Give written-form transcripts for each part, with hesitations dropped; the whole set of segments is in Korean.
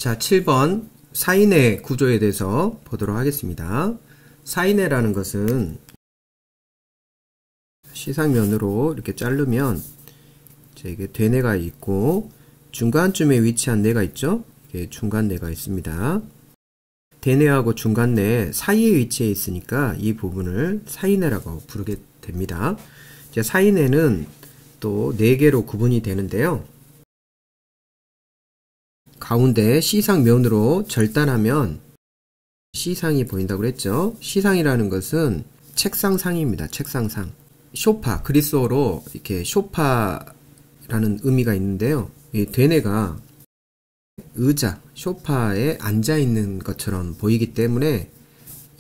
자, 7번 사인의 구조에 대해서 보도록 하겠습니다. 사인회라는 것은 시상면으로 이렇게 자르면 이게 대뇌가 있고 중간쯤에 위치한 뇌가 있죠? 이게 중간뇌가 있습니다. 대뇌하고 중간뇌 사이에 위치해 있으니까 이 부분을 사인회라고 부르게 됩니다. 이제 사인회는 또 4개로 구분이 되는데요. 가운데 시상면으로 절단하면 시상이 보인다고 그랬죠. 시상이라는 것은 책상상입니다. 책상상. 쇼파, 그리스어로 이렇게 쇼파라는 의미가 있는데요. 이 대뇌가 의자, 쇼파에 앉아 있는 것처럼 보이기 때문에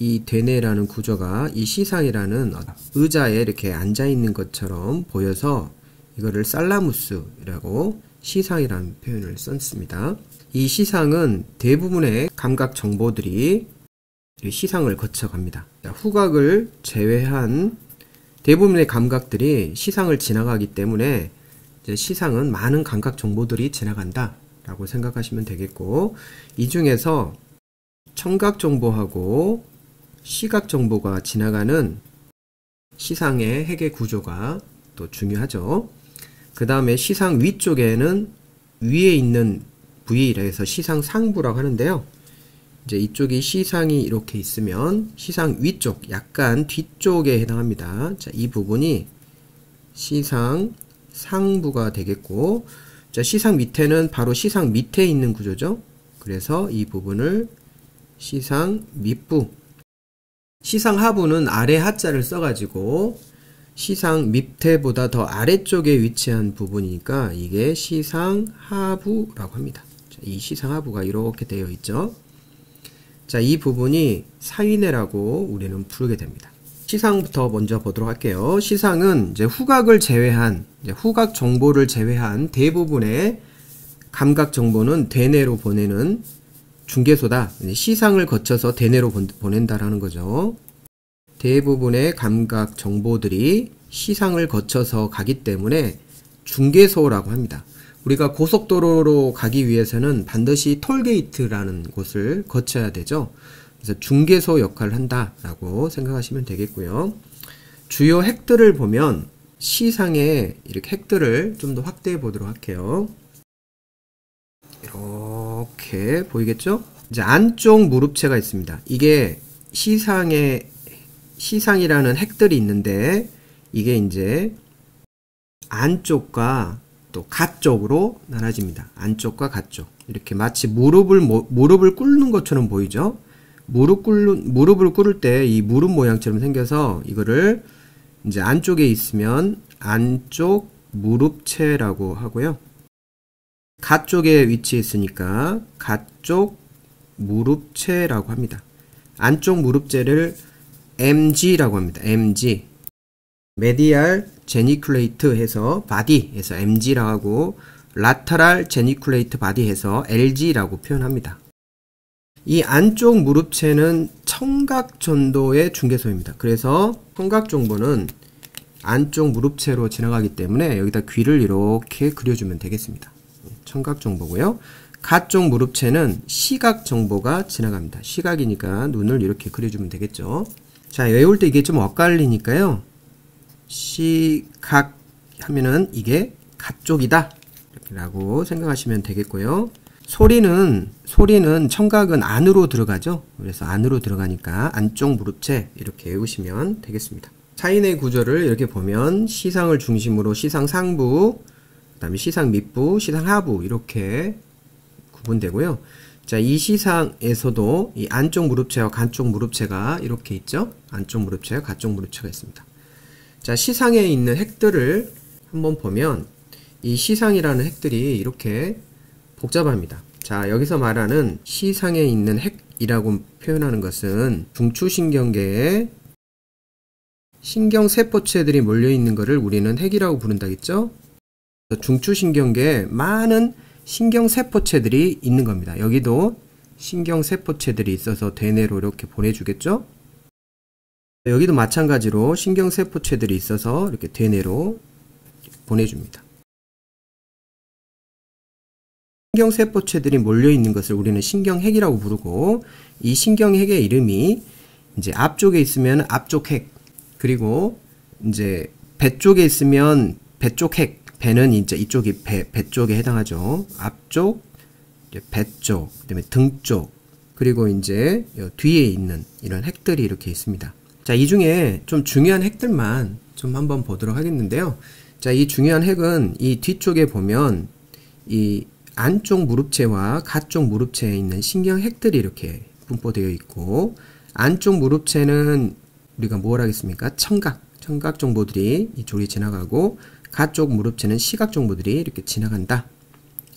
이 대뇌라는 구조가 이 시상이라는 의자에 이렇게 앉아 있는 것처럼 보여서 이거를 살라무스라고 시상이라는 표현을 썼습니다. 이 시상은 대부분의 감각 정보들이 시상을 거쳐갑니다. 후각을 제외한 대부분의 감각들이 시상을 지나가기 때문에 이제 시상은 많은 감각 정보들이 지나간다 라고 생각하시면 되겠고, 이 중에서 청각 정보하고 시각 정보가 지나가는 시상의 핵의 구조가 또 중요하죠. 그 다음에 시상 위쪽에는 위에 있는 부위라 해서 시상 상부라고 하는데요. 이제 이쪽이 시상이 이렇게 있으면 시상 위쪽, 약간 뒤쪽에 해당합니다. 자, 이 부분이 시상 상부가 되겠고, 자, 시상 밑에는 바로 시상 밑에 있는 구조죠. 그래서 이 부분을 시상 밑부. 시상 하부는 아래 하자를 써가지고 시상 밑에보다 더 아래쪽에 위치한 부분이니까 이게 시상 하부라고 합니다. 자, 이 시상 하부가 이렇게 되어 있죠. 자, 이 부분이 사인회라고 우리는 부르게 됩니다. 시상부터 먼저 보도록 할게요. 시상은 이제 후각을 제외한, 후각 정보를 제외한 대부분의 감각 정보는 대뇌로 보내는 중개소다. 시상을 거쳐서 대뇌로 보낸다라는 거죠. 대부분의 감각 정보들이 시상을 거쳐서 가기 때문에 중개소라고 합니다. 우리가 고속도로로 가기 위해서는 반드시 톨게이트라는 곳을 거쳐야 되죠. 그래서 중개소 역할을 한다라고 생각하시면 되겠고요. 주요 핵들을 보면 시상의 이렇게 핵들을 좀 더 확대해 보도록 할게요. 이렇게 보이겠죠? 이제 안쪽 무릎체가 있습니다. 이게 시상이라는 핵들이 있는데 이게 이제 안쪽과 또 갓쪽으로 나눠집니다. 안쪽과 갓쪽. 이렇게 마치 무릎을 꿇는 것처럼 보이죠? 무릎을 꿇을 때 이 무릎 모양처럼 생겨서 이거를 이제 안쪽에 있으면 안쪽 무릎체라고 하고요. 갓쪽에 위치해 있으니까 갓쪽 무릎체라고 합니다. 안쪽 무릎체를 MG라고 합니다. MG. 메디알 제니큘레이트 해서 바디 해서 MG라고 하고 라테랄 제니큘레이트 바디 해서 LG라고 표현합니다. 이 안쪽 무릎체는 청각 전도의 중개소입니다. 그래서 청각 정보는 안쪽 무릎체로 지나가기 때문에 여기다 귀를 이렇게 그려주면 되겠습니다. 청각 정보고요. 갓쪽 무릎체는 시각 정보가 지나갑니다. 시각이니까 눈을 이렇게 그려주면 되겠죠. 자, 외울 때 이게 좀 엇갈리니까요. 시각 하면은 이게 갓쪽이다 라고 생각하시면 되겠고요. 소리는 청각은 안으로 들어가죠. 그래서 안으로 들어가니까 안쪽 무릎체 이렇게 외우시면 되겠습니다. 사인의 구조를 이렇게 보면 시상을 중심으로 시상 상부, 그 다음에 시상 밑부, 시상 하부 이렇게 구분되고요. 자, 이 시상에서도 이 안쪽 무릎체와 갓쪽 무릎체가 이렇게 있죠. 안쪽 무릎체와 갓쪽 무릎체가 있습니다. 자, 시상에 있는 핵들을 한번 보면 이 시상이라는 핵들이 이렇게 복잡합니다. 자, 여기서 말하는 시상에 있는 핵이라고 표현하는 것은 중추신경계에 신경세포체들이 몰려있는 것을 우리는 핵이라고 부른다겠죠? 중추신경계에 많은 신경세포체들이 있는 겁니다. 여기도 신경세포체들이 있어서 대뇌로 이렇게 보내주겠죠? 여기도 마찬가지로 신경세포체들이 있어서 이렇게 대뇌로 보내줍니다. 신경세포체들이 몰려있는 것을 우리는 신경핵이라고 부르고, 이 신경핵의 이름이 이제 앞쪽에 있으면 앞쪽핵, 그리고 이제 배 쪽에 있으면 배쪽핵, 배는 이제 이쪽이 배 쪽에 해당하죠. 앞쪽, 배 쪽, 그다음에 등 쪽, 그리고 이제 뒤에 있는 이런 핵들이 이렇게 있습니다. 자, 이 중에 좀 중요한 핵들만 좀 한번 보도록 하겠는데요. 자, 이 중요한 핵은 이 뒤쪽에 보면 이 안쪽 무릎체와 가쪽 무릎체에 있는 신경핵들이 이렇게 분포되어 있고, 안쪽 무릎체는 우리가 뭘 하겠습니까? 청각 정보들이 이쪽에 지나가고, 가쪽 무릎체는 시각 정보들이 이렇게 지나간다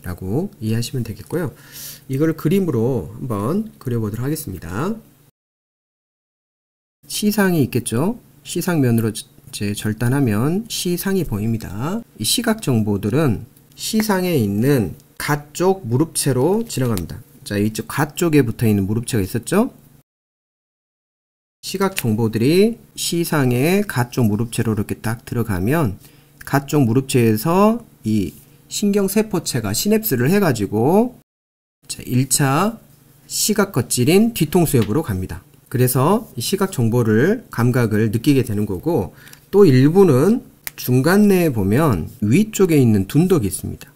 라고 이해하시면 되겠고요. 이걸 그림으로 한번 그려보도록 하겠습니다. 시상이 있겠죠? 시상면으로 이제 절단하면 시상이 보입니다. 이 시각 정보들은 시상에 있는 가쪽 무릎체로 지나갑니다. 자, 이쪽 가쪽에 붙어 있는 무릎체가 있었죠? 시각 정보들이 시상의 가쪽 무릎체로 이렇게 딱 들어가면, 가쪽 무릎체에서 이 신경세포체가 시냅스를 해가지고 1차 시각 겉질인 뒤통수엽으로 갑니다. 그래서 이 시각 정보를, 감각을 느끼게 되는 거고, 또 일부는 중간내에 보면 위쪽에 있는 둔덕이 있습니다.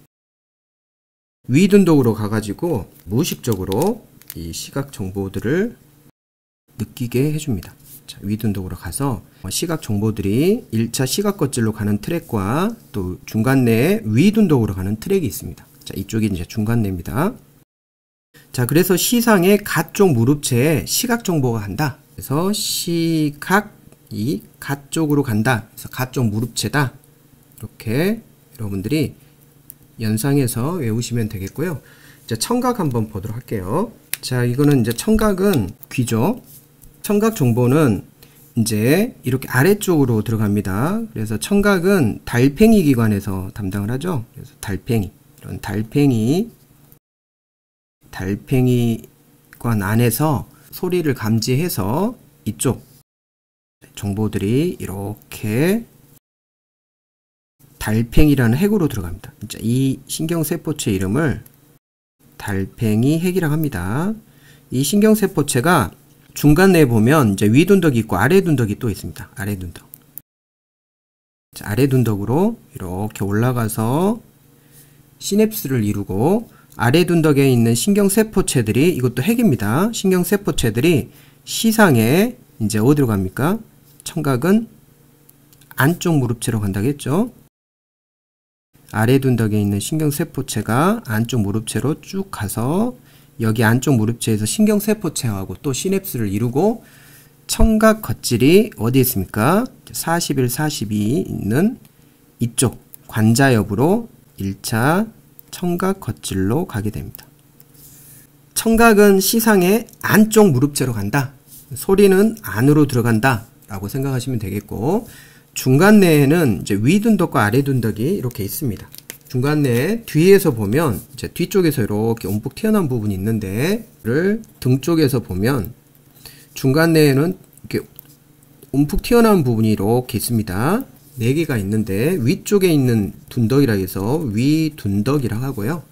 위둔덕으로 가가지고 무의식적으로 이 시각 정보들을 느끼게 해줍니다. 자, 위둔덕으로 가서 시각 정보들이 1차 시각 겉질로 가는 트랙과 또 중간내에 위둔덕으로 가는 트랙이 있습니다. 자, 이쪽이 이제 중간내입니다. 자, 그래서 시상의 가쪽 무릎체에 시각 정보가 간다. 그래서 시각이 가쪽으로 간다. 그래서 가쪽 무릎체다. 이렇게 여러분들이 연상해서 외우시면 되겠고요. 자, 청각 한번 보도록 할게요. 자, 이거는 이제 청각은 귀죠. 청각 정보는 이제 이렇게 아래쪽으로 들어갑니다. 그래서 청각은 달팽이 기관에서 담당을 하죠. 그래서 달팽이, 이런 달팽이관 안에서 소리를 감지해서 이쪽 정보들이 이렇게 달팽이라는 핵으로 들어갑니다. 이 신경세포체 이름을 달팽이 핵이라고 합니다. 이 신경세포체가 중간내에 보면 이제 위둔덕이 있고 아래둔덕이 또 있습니다. 아래둔덕. 자, 아래둔덕으로 이렇게 올라가서 시냅스를 이루고, 아래둔덕에 있는 신경세포체들이, 이것도 핵입니다. 신경세포체들이 시상에 이제 어디로 갑니까? 청각은 안쪽 무릎체로 간다고 했죠. 아래둔덕에 있는 신경세포체가 안쪽 무릎체로 쭉 가서 여기 안쪽 무릎체에서 신경세포체하고 또 시냅스를 이루고, 청각 겉질이 어디에 있습니까? 41, 42 있는 이쪽 관자엽으로 1차 청각 겉질로 가게 됩니다. 청각은 시상의 안쪽 무릎체로 간다. 소리는 안으로 들어간다 라고 생각하시면 되겠고, 중간내에는 이제 위둔덕과 아래둔덕이 이렇게 있습니다. 중간내 뒤에서 보면 이제 뒤쪽에서 이렇게 움푹 튀어나온 부분이 있는데, 등 쪽에서 보면 중간내에는 이렇게 움푹 튀어나온 부분이 이렇게 있습니다. 4개가 있는데, 위쪽에 있는 둔덕이라 해서 위둔덕이라고 하고요.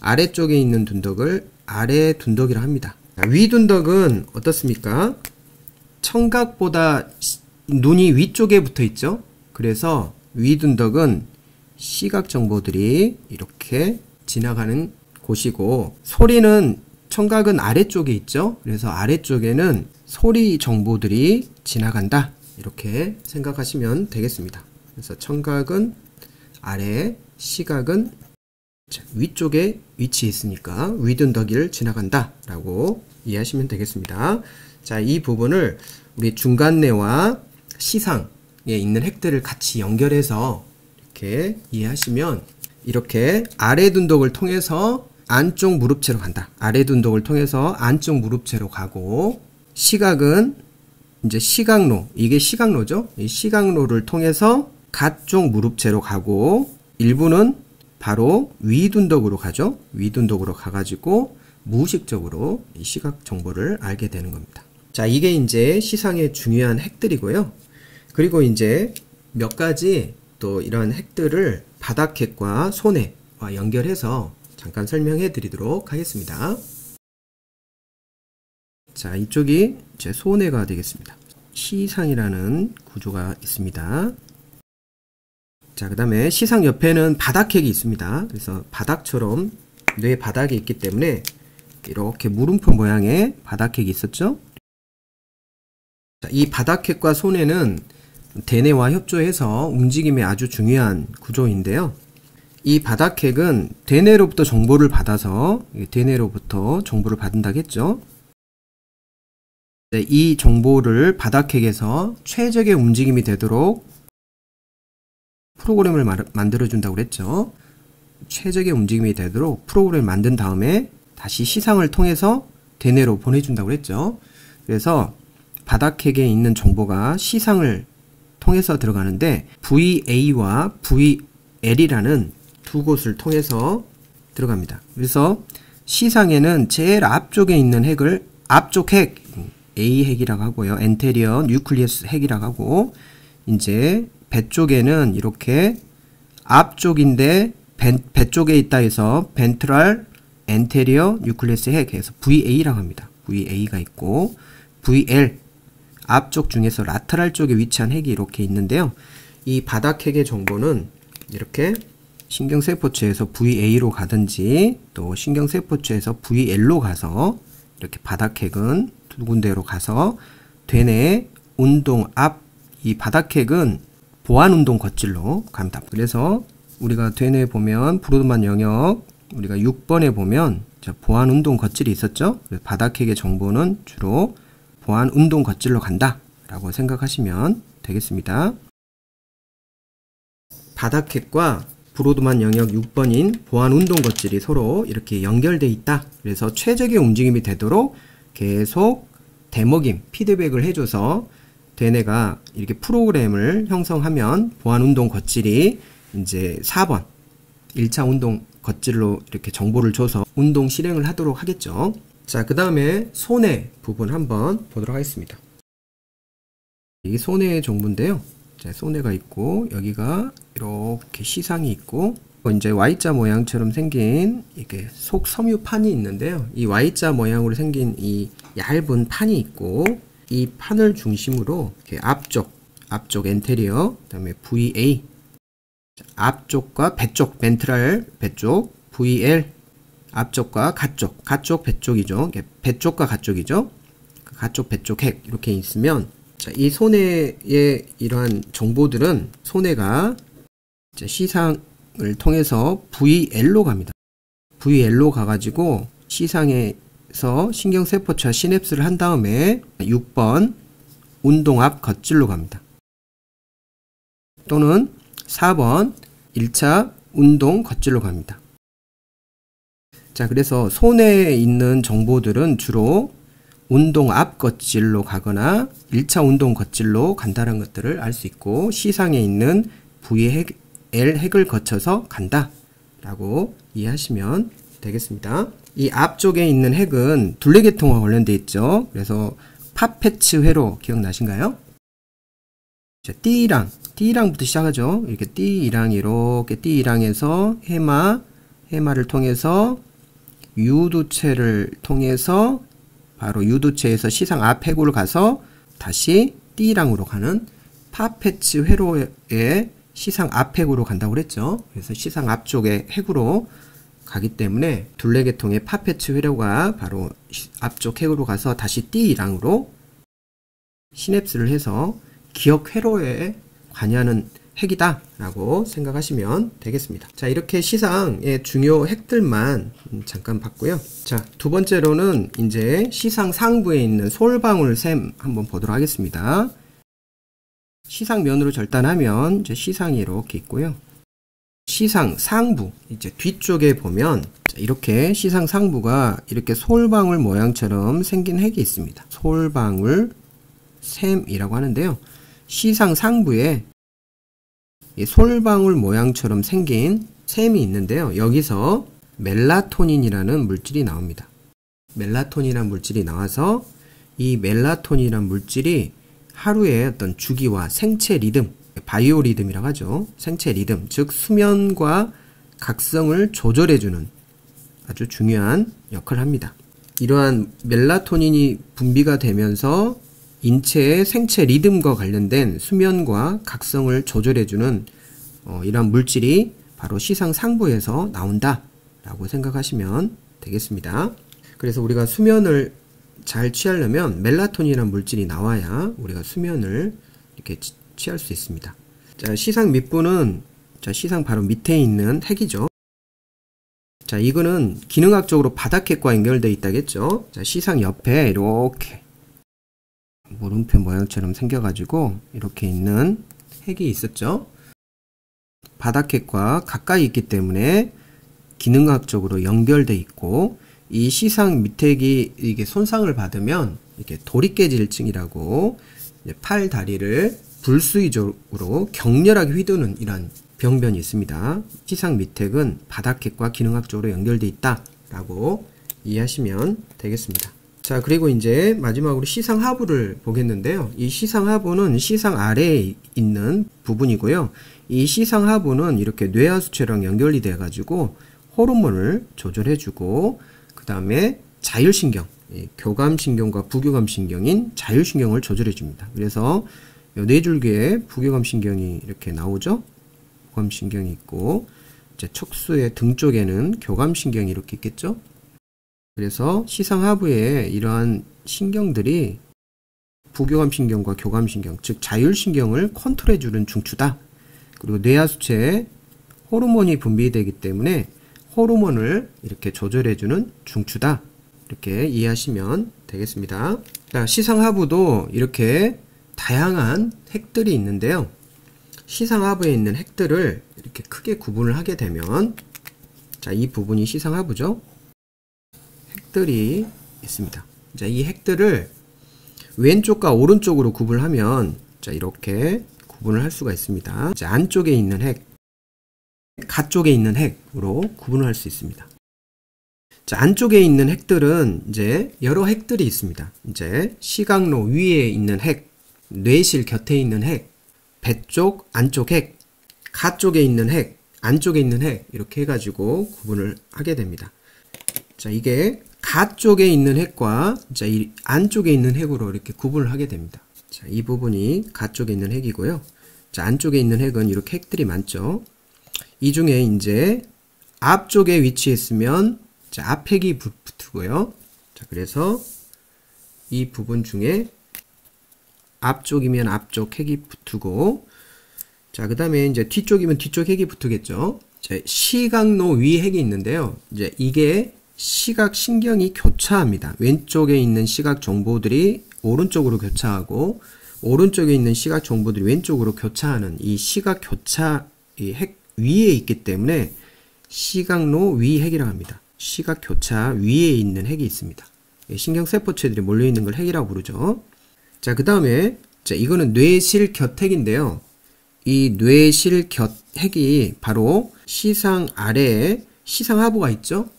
아래쪽에 있는 둔덕을 아래둔덕이라고 합니다. 위둔덕은 어떻습니까? 청각보다 눈이 위쪽에 붙어 있죠. 그래서 위둔덕은 시각 정보들이 이렇게 지나가는 곳이고, 소리는 청각은 아래쪽에 있죠. 그래서 아래쪽에는 소리 정보들이 지나간다. 이렇게 생각하시면 되겠습니다. 그래서 청각은 아래, 시각은 위쪽에 위치해 있으니까 위둔덕이를 지나간다 라고 이해하시면 되겠습니다. 자, 이 부분을 우리 중간내와 시상에 있는 핵들을 같이 연결해서 이렇게 이해하시면, 이렇게 아래둔덕을 통해서 안쪽 무릎체로 간다. 아래둔덕을 통해서 안쪽 무릎체로 가고, 시각은 이제 시각로, 이게 시각로죠. 이 시각로를 통해서 가쪽 무릎체로 가고, 일부는 바로 위둔덕으로 가죠. 위둔덕으로 가가지고 무의식적으로 이 시각 정보를 알게 되는 겁니다. 자, 이게 이제 시상의 중요한 핵들이고요. 그리고 이제 몇 가지 또 이런 핵들을 바닥핵과 손해와 연결해서 잠깐 설명해 드리도록 하겠습니다. 자, 이쪽이 제 소뇌가 되겠습니다. 시상이라는 구조가 있습니다. 자, 그 다음에 시상 옆에는 바닥핵이 있습니다. 그래서 바닥처럼 뇌 바닥이 있기 때문에 이렇게 물음표 모양의 바닥핵이 있었죠. 자, 이 바닥핵과 소뇌는 대뇌와 협조해서 움직임에 아주 중요한 구조인데요. 이 바닥핵은 대뇌로부터 정보를 받아서 대뇌로부터 정보를 받는다겠죠. 이 정보를 바닥핵에서 최적의 움직임이 되도록 프로그램을 만들어준다고 그랬죠. 최적의 움직임이 되도록 프로그램을 만든 다음에 다시 시상을 통해서 대뇌로 보내준다고 그랬죠. 그래서 바닥핵에 있는 정보가 시상을 통해서 들어가는데 VA와 VL이라는 두 곳을 통해서 들어갑니다. 그래서 시상에는 제일 앞쪽에 있는 핵을 앞쪽 핵 A핵이라고 하고요. 엔테리어 뉴클리어스 핵이라고 하고, 이제 배 쪽에는 이렇게 앞쪽인데 배 쪽에 있다 해서 벤트럴 엔테리어 뉴클리어스 핵에서 VA라고 합니다. VA가 있고, VL 앞쪽 중에서 라테랄 쪽에 위치한 핵이 이렇게 있는데요. 이 바닥핵의 정보는 이렇게 신경세포체에서 VA로 가든지 또 신경세포체에서 VL로 가서 이렇게 바닥핵은 두 군데로 가서 되뇌 운동 앞, 이 바닥핵은 보안운동 겉질로 갑니다. 그래서 우리가 되뇌에 보면 브로드만 영역 우리가 6번에 보면 보안운동 겉질이 있었죠. 바닥핵의 정보는 주로 보안운동 겉질로 간다 라고 생각하시면 되겠습니다. 바닥핵과 브로드만 영역 6번인 보안운동 겉질이 서로 이렇게 연결되어 있다. 그래서 최적의 움직임이 되도록 계속 대먹임, 피드백을 해줘서 되뇌가 이렇게 프로그램을 형성하면 보안운동 겉질이 이제 4번 1차 운동 겉질로 이렇게 정보를 줘서 운동 실행을 하도록 하겠죠. 자, 그 다음에 소뇌 부분 한번 보도록 하겠습니다. 이 소뇌의 정보인데요. 자, 소뇌가 있고 여기가 이렇게 시상이 있고 이제 Y자 모양처럼 생긴 이렇게 속섬유판이 있는데요. 이 Y자 모양으로 생긴 이 얇은 판이 있고 이 판을 중심으로 이렇게 앞쪽 엔테리어, 그 다음에 VA, 앞쪽과 배쪽, 벤트럴 배쪽, VL, 앞쪽과 가쪽 배쪽이죠. 배쪽과 가쪽이죠. 가쪽, 배쪽, 핵 이렇게 있으면 자, 이 소뇌의 이러한 정보들은 소뇌가 시상을 통해서 VL로 갑니다. VL로 가가지고 시상에서 신경세포체와 시냅스를 한 다음에 6번 운동 앞 겉질로 갑니다. 또는 4번 1차 운동 겉질로 갑니다. 자, 그래서 소뇌에 있는 정보들은 주로 운동 앞 겉질로 가거나 1차 운동 겉질로 간다는 것들을 알 수 있고, 시상에 있는 VL 핵을 거쳐서 간다 라고 이해하시면 되겠습니다. 이 앞쪽에 있는 핵은 둘레계통과 관련되어 있죠. 그래서 파페츠 회로 기억나신가요? 자, D랑부터 시작하죠. 이렇게 D랑 이렇게 D랑에서 해마를 통해서 유두체를 통해서 바로 유두체에서 시상 앞 핵으로 가서 다시 D랑으로 가는 파페츠 회로의 시상 앞 핵으로 간다고 그랬죠. 그래서 시상 앞쪽의 핵으로 가기 때문에 둘레계통의 파페츠 회로가 바로 앞쪽 핵으로 가서 다시 D랑으로 시냅스를 해서 기억 회로에 관여하는 핵이다 라고 생각하시면 되겠습니다. 자, 이렇게 시상의 중요 핵들만 잠깐 봤고요. 자, 두 번째로는 이제 시상 상부에 있는 솔방울 샘 한번 보도록 하겠습니다. 시상면으로 절단하면 이제 시상이 이렇게 있고요. 시상 상부, 이제 뒤쪽에 보면 이렇게 시상 상부가 이렇게 솔방울 모양처럼 생긴 핵이 있습니다. 솔방울 샘이라고 하는데요. 시상 상부에 이 솔방울 모양처럼 생긴 샘이 있는데요. 여기서 멜라토닌이라는 물질이 나옵니다. 멜라토닌이라는 물질이 나와서 이 멜라토닌이라는 물질이 하루의 어떤 주기와 생체 리듬, 바이오 리듬이라고 하죠. 생체 리듬, 즉 수면과 각성을 조절해주는 아주 중요한 역할을 합니다. 이러한 멜라토닌이 분비가 되면서 인체의 생체 리듬과 관련된 수면과 각성을 조절해주는 이러한 물질이 바로 시상상부에서 나온다 라고 생각하시면 되겠습니다. 그래서 우리가 수면을 잘 취하려면 멜라토닌이라는 물질이 나와야 우리가 수면을 이렇게 취할 수 있습니다. 자, 시상 밑부는 시상 바로 밑에 있는 핵이죠. 자, 이거는 기능학적으로 바닥핵과 연결되어 있다겠죠. 자, 시상 옆에 이렇게 물음표 모양처럼 생겨가지고 이렇게 있는 핵이 있었죠. 바닥핵과 가까이 있기 때문에 기능학적으로 연결되어 있고, 이 시상 밑핵이 이게 손상을 받으면 이렇게 도리깨질증이라고 팔 다리를 불수의적으로 격렬하게 휘두르는 이런 병변이 있습니다. 시상 밑핵은 바닥핵과 기능학적으로 연결되어 있다 라고 이해하시면 되겠습니다. 자, 그리고 이제 마지막으로 시상 하부를 보겠는데요. 이 시상 하부는 시상 아래에 있는 부분이고요. 이 시상 하부는 이렇게 뇌하수체랑 연결이 돼 가지고 호르몬을 조절해주고, 그 다음에 자율신경, 교감신경과 부교감신경인 자율신경을 조절해줍니다. 그래서 뇌줄기에 부교감신경이 이렇게 나오죠. 교감신경이 있고, 이제 척수의 등 쪽에는 교감신경이 이렇게 있겠죠. 그래서 시상하부에 이러한 신경들이 부교감신경과 교감신경, 즉 자율신경을 컨트롤해주는 중추다. 그리고 뇌하수체에 호르몬이 분비되기 때문에 호르몬을 이렇게 조절해주는 중추다. 이렇게 이해하시면 되겠습니다. 자, 시상하부도 이렇게 다양한 핵들이 있는데요. 시상하부에 있는 핵들을 이렇게 크게 구분을 하게 되면, 자, 이 부분이 시상하부죠. 핵들이 있습니다. 자, 이 핵들을 왼쪽과 오른쪽으로 구분하면, 자, 이렇게 구분을 할 수가 있습니다. 자, 안쪽에 있는 핵, 가쪽에 있는 핵으로 구분을 할 수 있습니다. 자, 안쪽에 있는 핵들은 이제 여러 핵들이 있습니다. 이제 시각로 위에 있는 핵, 뇌실 곁에 있는 핵, 배 쪽 안쪽 핵, 가 쪽에 있는 핵, 안쪽에 있는 핵, 이렇게 해가지고 구분을 하게 됩니다. 자, 이게 가 쪽에 있는 핵과 자, 이 안쪽에 있는 핵으로 이렇게 구분을 하게 됩니다. 자, 이 부분이 가 쪽에 있는 핵이고요. 자, 안쪽에 있는 핵은 이렇게 핵들이 많죠. 이 중에 이제 앞쪽에 위치했으면 자, 앞핵이 붙고요. 자, 그래서 이 부분 중에 앞쪽이면 앞쪽 핵이 붙고, 자, 그 다음에 이제 뒤쪽이면 뒤쪽 핵이 붙겠죠. 자, 시각로 위 핵이 있는데요. 이제 이게 시각 신경이 교차합니다. 왼쪽에 있는 시각 정보들이 오른쪽으로 교차하고, 오른쪽에 있는 시각 정보들이 왼쪽으로 교차하는 이 시각 교차 이 핵 위에 있기 때문에 시각로 위 핵이라고 합니다. 시각 교차 위에 있는 핵이 있습니다. 신경세포체들이 몰려있는 걸 핵이라고 부르죠. 자, 그 다음에 자, 이거는 뇌실 곁핵인데요. 이 뇌실 곁핵이 바로 시상 아래에 시상하부가 있죠.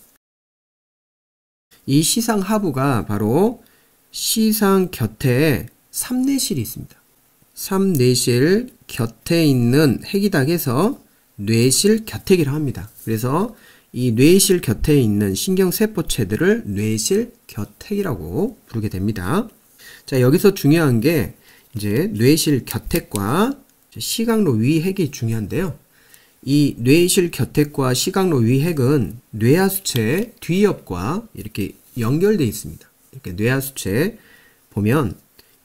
이 시상하부가 바로 시상 곁에 삼뇌실이 있습니다. 삼뇌실 곁에 있는 핵이다 해서 뇌실 곁핵이라고 합니다. 그래서 이 뇌실 곁에 있는 신경세포체들을 뇌실 곁핵이라고 부르게 됩니다. 자, 여기서 중요한 게 이제 뇌실 곁핵과 시각로 위핵이 중요한데요. 이 뇌실 곁핵과 시각로 위핵은 뇌하수체 뒤옆과 이렇게 연결되어 있습니다. 이렇게 뇌하수체 보면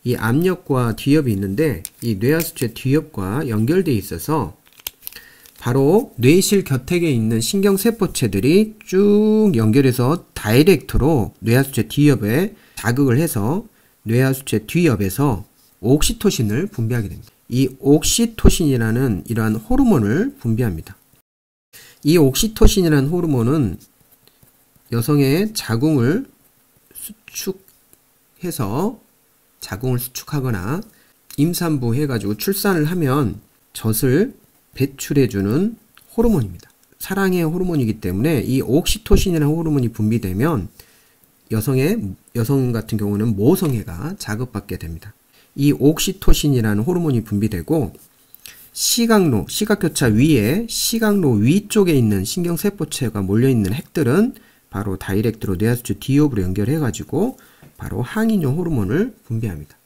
이 앞옆과 뒤옆이 있는데 이 뇌하수체 뒤옆과 연결되어 있어서 바로 뇌실 곁핵에 있는 신경세포체들이 쭉 연결해서 다이렉트로 뇌하수체 뒤옆에 자극을 해서 뇌하수체 뒤옆에서 옥시토신을 분비하게 됩니다. 이 옥시토신이라는 이러한 호르몬을 분비합니다. 이 옥시토신이라는 호르몬은 여성의 자궁을 수축해서 자궁을 수축하거나 임산부 해가지고 출산을 하면 젖을 배출해주는 호르몬입니다. 사랑의 호르몬이기 때문에 이 옥시토신이라는 호르몬이 분비되면 여성 같은 경우는 모성애가 자극받게 됩니다. 이 옥시토신이라는 호르몬이 분비되고 시각교차 위에 시각로 위쪽에 있는 신경세포체가 몰려있는 핵들은 바로 다이렉트로 뇌하수체 D엽으로 연결해가지고 바로 항이뇨 호르몬을 분비합니다.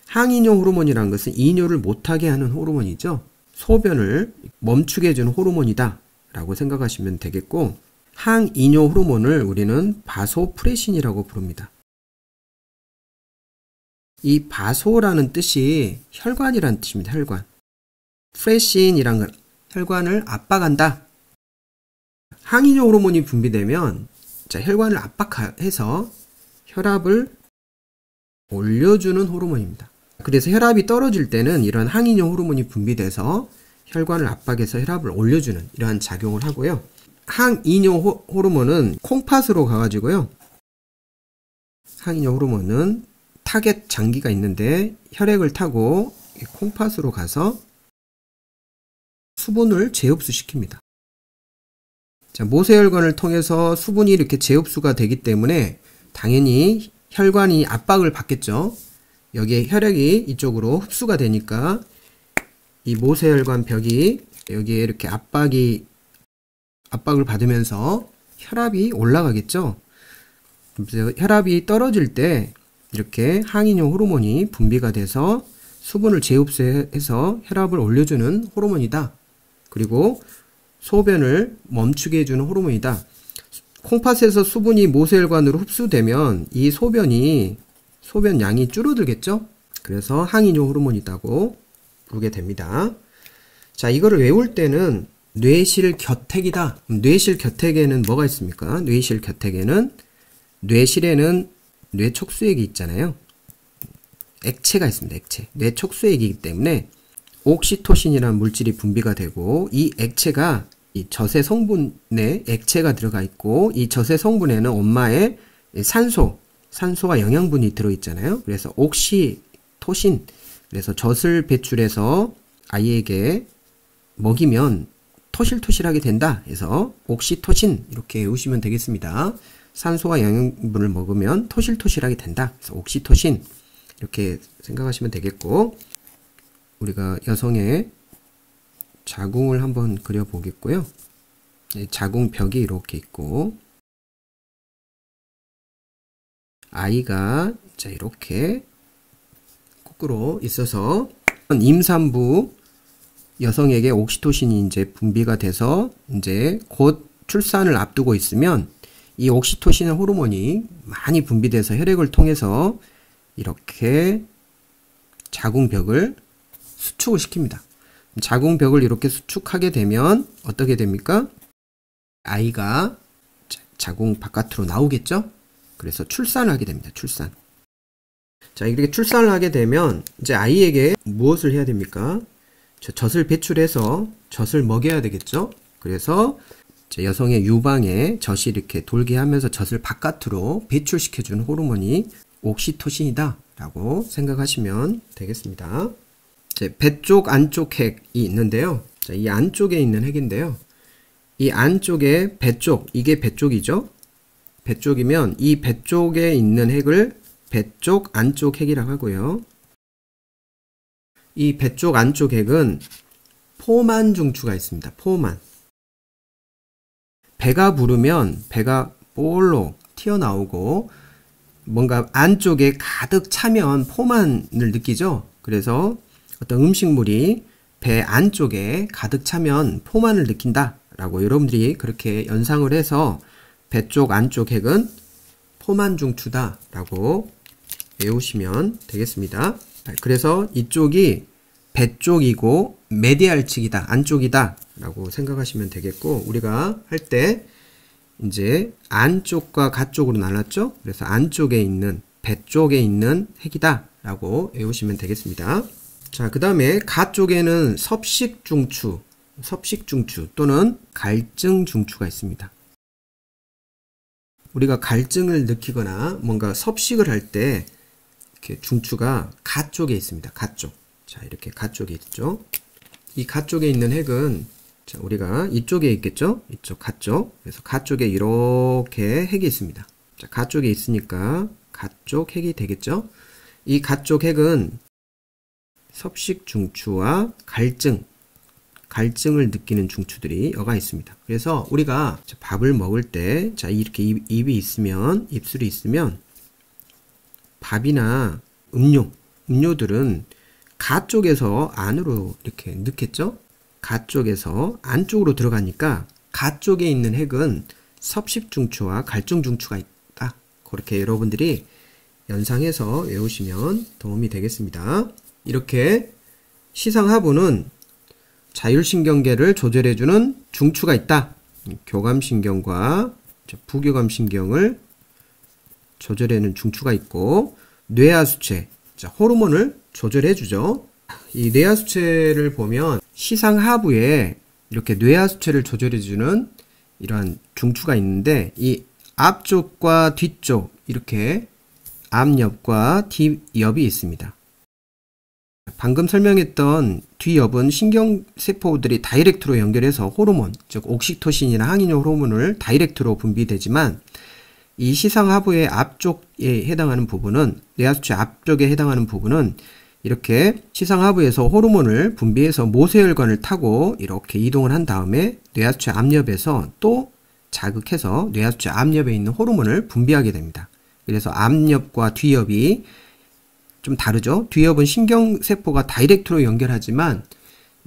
항이뇨 호르몬이라는 것은 이뇨를 못하게 하는 호르몬이죠. 소변을 멈추게 해주는 호르몬이다 라고 생각하시면 되겠고, 항이뇨 호르몬을 우리는 바소프레신이라고 부릅니다. 이 바소라는 뜻이 혈관이라는 뜻입니다. 혈관. 프레신이란 건 혈관을 압박한다. 항이뇨 호르몬이 분비되면 혈관을 압박해서 혈압을 올려주는 호르몬입니다. 그래서 혈압이 떨어질 때는 이런 항이뇨 호르몬이 분비돼서 혈관을 압박해서 혈압을 올려주는 이러한 작용을 하고요. 항이뇨 호르몬은 콩팥으로 가가지고요. 항이뇨 호르몬은 타겟 장기가 있는데 혈액을 타고 콩팥으로 가서 수분을 재흡수시킵니다. 자, 모세혈관을 통해서 수분이 이렇게 재흡수가 되기 때문에 당연히 혈관이 압박을 받겠죠. 여기에 혈액이 이쪽으로 흡수가 되니까 이 모세혈관 벽이 여기에 이렇게 압박을 받으면서 혈압이 올라가겠죠. 그래서 혈압이 떨어질 때 이렇게 항이뇨 호르몬이 분비가 돼서 수분을 재흡수해서 혈압을 올려주는 호르몬이다. 그리고 소변을 멈추게 해주는 호르몬이다. 콩팥에서 수분이 모세혈관으로 흡수되면 이 소변 양이 줄어들겠죠? 그래서 항이뇨 호르몬이라고 부르게 됩니다. 자, 이거를 외울 때는 뇌실결핵이다. 뇌실결핵에는 뭐가 있습니까? 뇌실결핵에는 뇌실에는 뇌촉수액이 있잖아요. 액체가 있습니다. 액체. 뇌촉수액이기 때문에 옥시토신이라는 물질이 분비가 되고, 이 액체가 이 젖의 성분에 액체가 들어가 있고, 이 젖의 성분에는 엄마의 산소와 영양분이 들어있잖아요. 그래서 옥시토신, 그래서 젖을 배출해서 아이에게 먹이면 토실토실하게 된다 해서 옥시토신 이렇게 외우시면 되겠습니다. 산소와 영양분을 먹으면 토실토실하게 된다. 그래서 옥시토신 이렇게 생각하시면 되겠고, 우리가 여성의 자궁을 한번 그려보겠고요. 자궁벽이 이렇게 있고, 아이가 자 이렇게 거꾸로 있어서 임산부 여성에게 옥시토신이 이제 분비가 돼서 이제 곧 출산을 앞두고 있으면 이 옥시토신 호르몬이 많이 분비돼서 혈액을 통해서 이렇게 자궁벽을 수축을 시킵니다. 자궁벽을 이렇게 수축하게 되면 어떻게 됩니까? 아이가 자궁 바깥으로 나오겠죠? 그래서 출산을 하게 됩니다. 출산. 자, 이렇게 출산을 하게 되면 이제 아이에게 무엇을 해야 됩니까? 젖을 배출해서 젖을 먹여야 되겠죠? 그래서 여성의 유방에 젖이 이렇게 돌게 하면서 젖을 바깥으로 배출시켜주는 호르몬이 옥시토신이다 라고 생각하시면 되겠습니다. 배 쪽 안쪽 핵이 있는데요. 자, 이 안쪽에 있는 핵인데요. 이 안쪽에 배 쪽, 이게 배 쪽이죠. 배 쪽이면 이 배 쪽에 있는 핵을 배 쪽 안쪽 핵이라고 하고요. 이 배 쪽 안쪽 핵은 포만 중추가 있습니다. 포만. 배가 부르면 배가 볼록 튀어나오고 뭔가 안쪽에 가득 차면 포만을 느끼죠. 그래서 어떤 음식물이 배 안쪽에 가득 차면 포만을 느낀다 라고 여러분들이 그렇게 연상을 해서 배 쪽 안쪽 핵은 포만 중추다 라고 외우시면 되겠습니다. 그래서 이쪽이 배 쪽이고 메디알 측이다, 안쪽이다 라고 생각하시면 되겠고, 우리가 할 때 이제 안쪽과 가쪽으로 나눴죠. 그래서 안쪽에 있는 배 쪽에 있는 핵이다 라고 외우시면 되겠습니다. 자, 그 다음에 가쪽에는 섭식중추 또는 갈증중추가 있습니다. 우리가 갈증을 느끼거나 뭔가 섭식을 할 때 이렇게 중추가 가쪽에 있습니다. 가쪽. 자, 이렇게 가쪽에 있죠. 이 가쪽에 있는 핵은 자, 우리가 이쪽에 있겠죠? 이쪽 가쪽. 그래서 가쪽에 이렇게 핵이 있습니다. 자, 가쪽에 있으니까 가쪽 핵이 되겠죠? 이 가쪽 핵은 섭식 중추와 갈증 갈증을 느끼는 중추들이 여가 있습니다. 그래서 우리가 밥을 먹을 때, 자, 이렇게 입이 있으면, 입술이 있으면, 밥이나 음료들은 가 쪽에서 안으로 이렇게 넣겠죠? 가 쪽에서 안쪽으로 들어가니까 가 쪽에 있는 핵은 섭식중추와 갈증중추가 있다. 그렇게 여러분들이 연상해서 외우시면 도움이 되겠습니다. 이렇게 시상하부는 자율신경계를 조절해주는 중추가 있다. 교감신경과 부교감신경을 조절해주는 중추가 있고, 뇌하수체, 호르몬을 조절해주죠. 이 뇌하수체를 보면 시상하부에 이렇게 뇌하수체를 조절해주는 이러한 중추가 있는데, 이 앞쪽과 뒤쪽 이렇게 앞옆과 뒷옆이 있습니다. 방금 설명했던 뒷옆은 신경세포들이 다이렉트로 연결해서 호르몬, 즉 옥시토신이나 항인효 호르몬을 다이렉트로 분비되지만, 이 시상하부의 앞쪽에 해당하는 부분은, 뇌하수체 앞쪽에 해당하는 부분은 이렇게 시상하부에서 호르몬을 분비해서 모세혈관을 타고 이렇게 이동을 한 다음에 뇌하수체 앞옆에서 또 자극해서 뇌하수체 앞옆에 있는 호르몬을 분비하게 됩니다. 그래서 앞옆과 뒤옆이 좀 다르죠. 뒤옆은 신경세포가 다이렉트로 연결하지만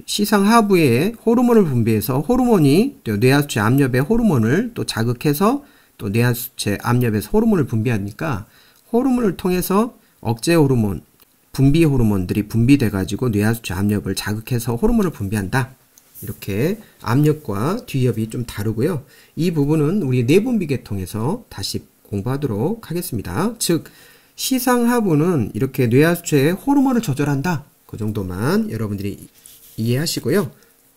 시상하부에 호르몬을 분비해서 호르몬이 뇌하수체 앞옆의 호르몬을 또 자극해서 또 뇌하수체 앞옆에서 호르몬을 분비하니까 호르몬을 통해서 억제 호르몬, 분비 호르몬들이 분비돼 가지고 뇌하수체 앞옆을 자극해서 호르몬을 분비한다. 이렇게 앞옆과 뒤옆이 좀 다르고요. 이 부분은 우리 내분비계통에서 다시 공부하도록 하겠습니다. 즉 시상하부는 이렇게 뇌하수체의 호르몬을 조절한다. 그 정도만 여러분들이 이해하시고요.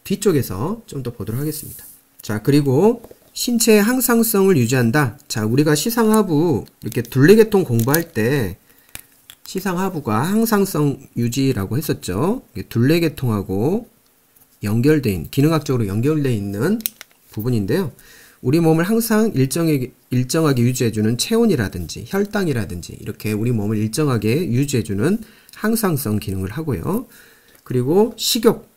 뒤쪽에서 좀 더 보도록 하겠습니다. 자, 그리고 신체의 항상성을 유지한다. 자, 우리가 시상하부 이렇게 둘레계통 공부할 때 시상하부가 항상성 유지라고 했었죠. 둘레계통하고 연결된, 기능학적으로 연결되어 있는 부분인데요. 우리 몸을 항상 일정하게 유지해주는 체온이라든지 혈당이라든지 이렇게 우리 몸을 일정하게 유지해주는 항상성 기능을 하고요. 그리고 식욕.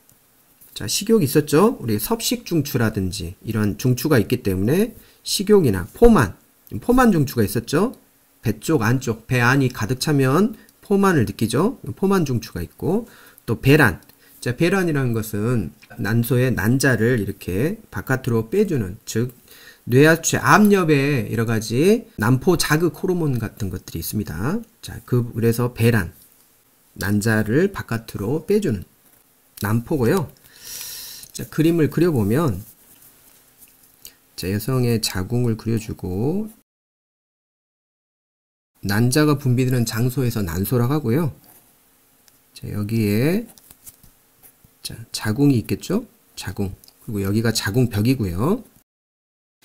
자, 식욕이 있었죠? 우리 섭식중추라든지 이런 중추가 있기 때문에 식욕이나 포만 중추가 있었죠? 배 쪽 안쪽, 배 안이 가득 차면 포만을 느끼죠? 포만 중추가 있고, 또 배란. 자, 배란이라는 것은 난소의 난자를 이렇게 바깥으로 빼주는, 즉 뇌하수체 앞옆에 여러 가지 난포 자극 호르몬 같은 것들이 있습니다. 자, 그래서 배란, 난자를 바깥으로 빼주는 난포고요. 자, 그림을 그려보면, 자, 여성의 자궁을 그려주고, 난자가 분비되는 장소에서 난소라고 하고요. 자, 여기에, 자, 자궁이 있겠죠? 자궁. 그리고 여기가 자궁벽이고요.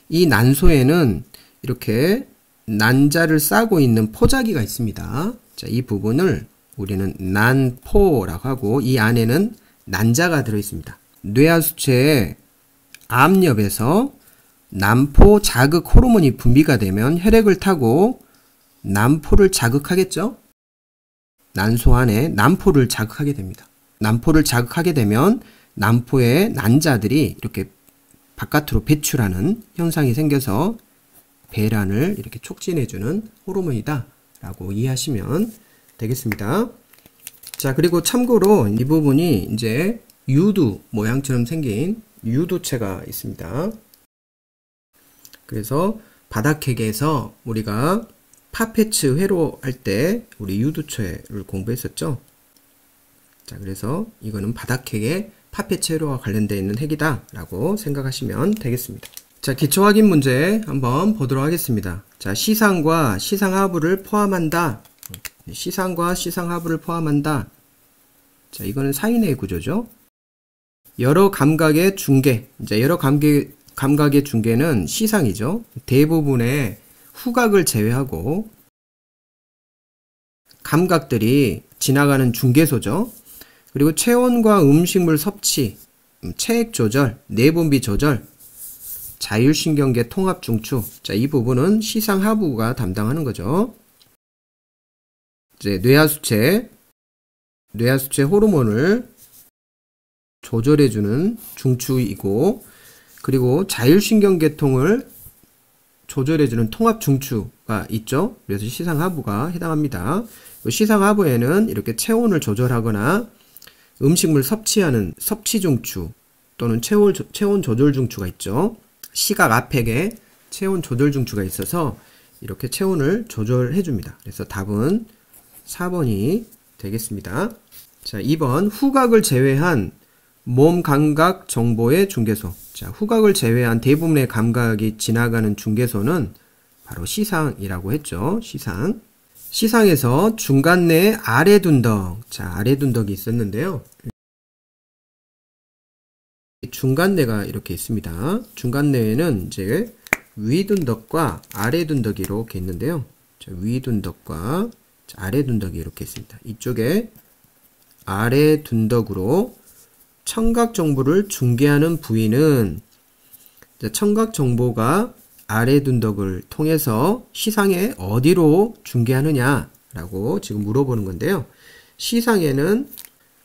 이 난소에는 이렇게 난자를 싸고 있는 포자기가 있습니다. 자, 이 부분을 우리는 난포라고 하고, 이 안에는 난자가 들어있습니다. 뇌하수체의 앞옆에서 난포 자극 호르몬이 분비가 되면 혈액을 타고 난포를 자극하겠죠? 난소 안에 난포를 자극하게 됩니다. 난포를 자극하게 되면 난포의 난자들이 이렇게 바깥으로 배출하는 현상이 생겨서 배란을 이렇게 촉진해주는 호르몬이다 라고 이해하시면 되겠습니다. 자, 그리고 참고로 이 부분이 이제 유두 모양처럼 생긴 유두체가 있습니다. 그래서 바닥핵에서 우리가 파페츠 회로 할 때 우리 유두체를 공부했었죠. 자, 그래서 이거는 바닥핵의 파페츠 회로와 관련되어 있는 핵이다 라고 생각하시면 되겠습니다. 자, 기초 확인 문제 한번 보도록 하겠습니다. 자, 시상과 시상하부를 포함한다. 시상과 시상하부를 포함한다. 자, 이거는 사인의 구조죠. 여러 감각의 중계. 이제 여러 감각의 중계는 시상이죠. 대부분의 후각을 제외하고 감각들이 지나가는 중계소죠. 그리고 체온과 음식물 섭취, 체액 조절, 내분비 조절, 자율신경계 통합 중추. 자, 이 부분은 시상하부가 담당하는 거죠. 이제 뇌하수체 호르몬을 조절해주는 중추이고, 그리고 자율신경계통을 조절해주는 통합중추가 있죠. 그래서 시상하부가 해당합니다. 시상하부에는 이렇게 체온을 조절하거나 음식물 섭취하는 섭취중추 또는 체온 조절중추가 있죠. 시각 앞쪽에 체온 조절중추가 있어서 이렇게 체온을 조절해줍니다. 그래서 답은 4번이 되겠습니다. 자, 2번 후각을 제외한 몸 감각 정보의 중개소. 자, 후각을 제외한 대부분의 감각이 지나가는 중개소는 바로 시상이라고 했죠. 시상. 시상에서 중간내에 아래둔덕. 자, 아래둔덕이 있었는데요. 중간내가 이렇게 있습니다. 중간내에는 이제 위둔덕과 아래둔덕이 이렇게 있는데요. 자, 위둔덕과 아래둔덕이 이렇게 있습니다. 이쪽에 아래둔덕으로 청각 정보를 중개하는 부위는 청각 정보가 아래둔덕을 통해서 시상에 어디로 중개하느냐라고 지금 물어보는 건데요. 시상에는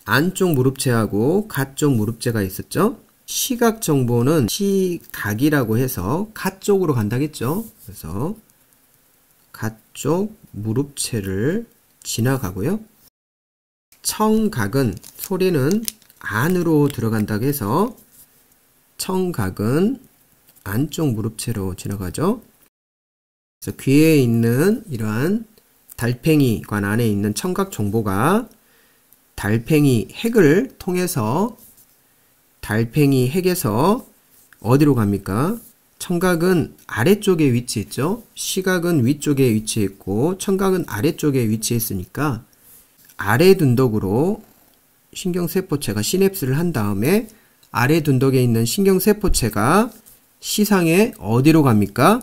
안쪽 무릎체하고 갓쪽 무릎체가 있었죠. 시각 정보는 시각이라고 해서 갓 쪽으로 간다겠죠. 그래서 갓 쪽 무릎체를 지나가고요. 청각은 소리는 안으로 들어간다고 해서 청각은 안쪽 무릎체로 지나가죠. 그래서 귀에 있는 이러한 달팽이관 안에 있는 청각 정보가 달팽이 핵을 통해서 달팽이 핵에서 어디로 갑니까? 청각은 아래쪽에 위치했죠. 시각은 위쪽에 위치했고 청각은 아래쪽에 위치했으니까 아래둔덕으로 신경세포체가 시냅스를 한 다음에 아래둔덕에 있는 신경세포체가 시상에 어디로 갑니까?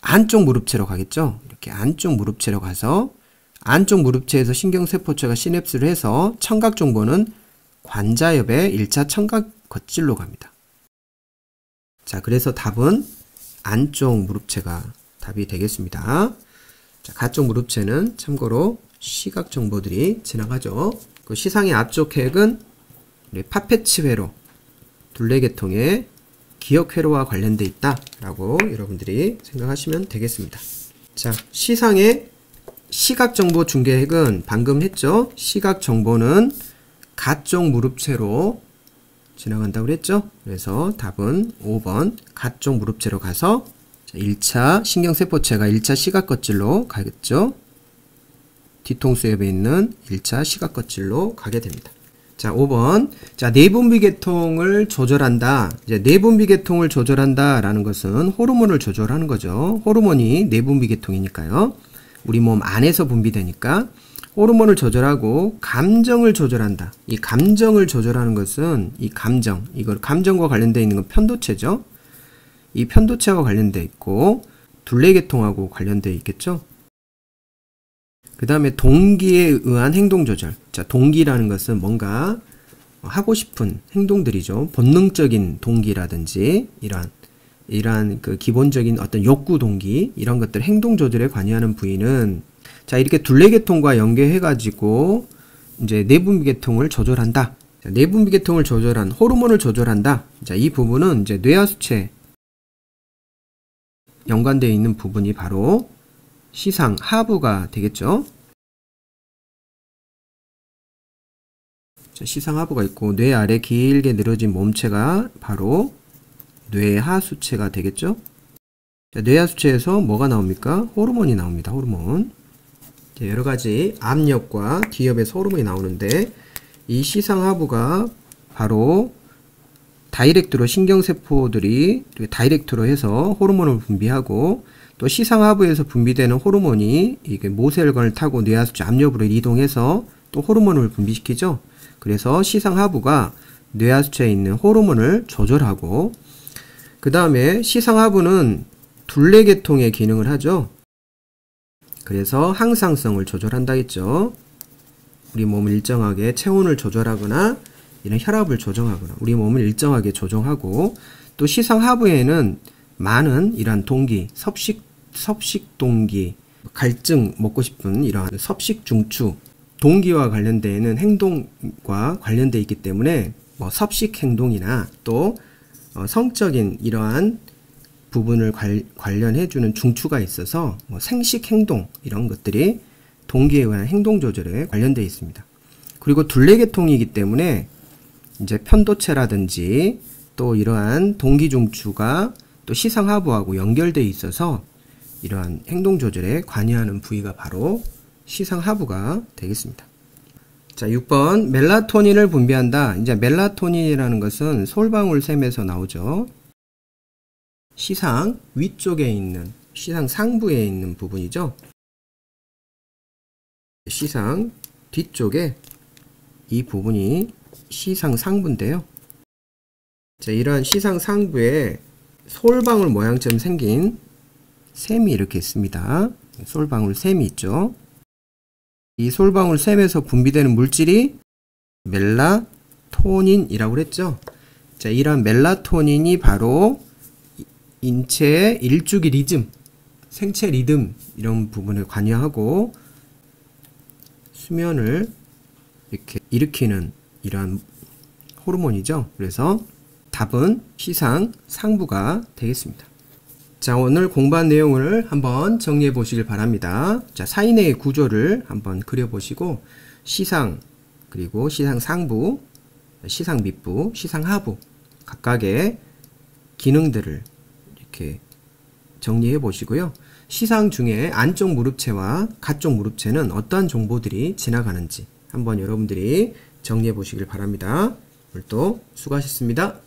안쪽 무릎체로 가겠죠. 이렇게 안쪽 무릎체로 가서 안쪽 무릎체에서 신경세포체가 시냅스를 해서 청각 정보는 관자엽의 1차 청각 겉질로 갑니다. 자, 그래서 답은 안쪽 무릎체가 답이 되겠습니다. 자, 가쪽 무릎체는 참고로 시각 정보들이 지나가죠. 그 시상의 앞쪽 핵은 파페츠회로 둘레계통의 기억회로와 관련돼 있다라고 여러분들이 생각하시면 되겠습니다. 자, 시상의 시각정보 중개핵은 방금 했죠. 시각정보는 가쪽 무릎체로 지나간다고 그랬죠. 그래서 답은 5번 가쪽 무릎체로 가서 1차 신경세포체가 1차 시각껍질로 가겠죠. 뒤통수엽에 있는 1차 시각껍질로 가게 됩니다. 자, 5번. 자, 내분비계통을 조절한다. 이제 내분비계통을 조절한다 라는 것은 호르몬을 조절하는 거죠. 호르몬이 내분비계통이니까요. 우리 몸 안에서 분비되니까 호르몬을 조절하고 감정을 조절한다. 이 감정을 조절하는 것은 이 감정, 이걸 감정과 관련되어 있는 건 편도체죠. 이 편도체와 관련되어 있고 둘레계통하고 관련되어 있겠죠. 그 다음에 동기에 의한 행동 조절. 자, 동기라는 것은 뭔가 하고 싶은 행동들이죠. 본능적인 동기라든지 이러한 그 기본적인 어떤 욕구 동기, 이런 것들 행동 조절에 관여하는 부위는 자, 이렇게 둘레계통과 연계해 가지고 이제 내분비계통을 조절한다. 자, 내분비계통을 조절한 호르몬을 조절한다. 자, 이 부분은 이제 뇌하수체 연관되어 있는 부분이 바로 시상 하부가 되겠죠. 자, 시상 하부가 있고 뇌 아래 길게 늘어진 몸체가 바로 뇌하수체가 되겠죠. 자, 뇌하수체에서 뭐가 나옵니까? 호르몬이 나옵니다. 호르몬. 자, 여러가지 앞엽과 뒤엽에서 호르몬이 나오는데 이 시상 하부가 바로 다이렉트로 신경세포들이 다이렉트로 해서 호르몬을 분비하고 또 시상 하부에서 분비되는 호르몬이 이게 모세혈관을 타고 뇌하수체 앞옆으로 이동해서 또 호르몬을 분비시키죠. 그래서 시상 하부가 뇌하수체에 있는 호르몬을 조절하고 그 다음에 시상 하부는 둘레계통의 기능을 하죠. 그래서 항상성을 조절한다 했죠. 우리 몸을 일정하게 체온을 조절하거나 이런 혈압을 조정하거나 우리 몸을 일정하게 조정하고 또 시상 하부에는 많은 이러한 동기, 섭식 동기, 갈증 먹고 싶은 이러한 섭식 중추 동기와 관련되는 행동과 관련되어 있기 때문에 뭐 섭식 행동이나 또 성적인 이러한 부분을 관련해주는 중추가 있어서 뭐 생식 행동 이런 것들이 동기에 의한 행동 조절에 관련되어 있습니다. 그리고 둘레계통이기 때문에 이제 편도체라든지 또 이러한 동기 중추가 또 시상하부하고 연결되어 있어서 이러한 행동 조절에 관여하는 부위가 바로 시상하부가 되겠습니다. 자, 6번 멜라토닌을 분비한다. 이제 멜라토닌이라는 것은 솔방울샘에서 나오죠. 시상 위쪽에 있는, 시상 상부에 있는 부분이죠. 시상 뒤쪽에 이 부분이 시상 상부인데요. 자, 이러한 시상 상부에 솔방울 모양처럼 생긴 샘이 이렇게 있습니다. 솔방울 샘이 있죠. 이 솔방울 샘에서 분비되는 물질이 멜라토닌이라고 그랬죠. 자, 이런 멜라토닌이 바로 인체의 일주기 리듬, 생체 리듬 이런 부분을 관여하고 수면을 이렇게 일으키는 이러한 호르몬이죠. 그래서 답은 시상 상부가 되겠습니다. 자, 오늘 공부한 내용을 한번 정리해 보시길 바랍니다. 자, 사인의 구조를 한번 그려보시고 시상, 그리고 시상 상부, 시상 밑부, 시상 하부 각각의 기능들을 이렇게 정리해 보시고요. 시상 중에 안쪽 무릎체와 가쪽 무릎체는 어떠한 정보들이 지나가는지 한번 여러분들이 정리해 보시길 바랍니다. 오늘도 수고하셨습니다.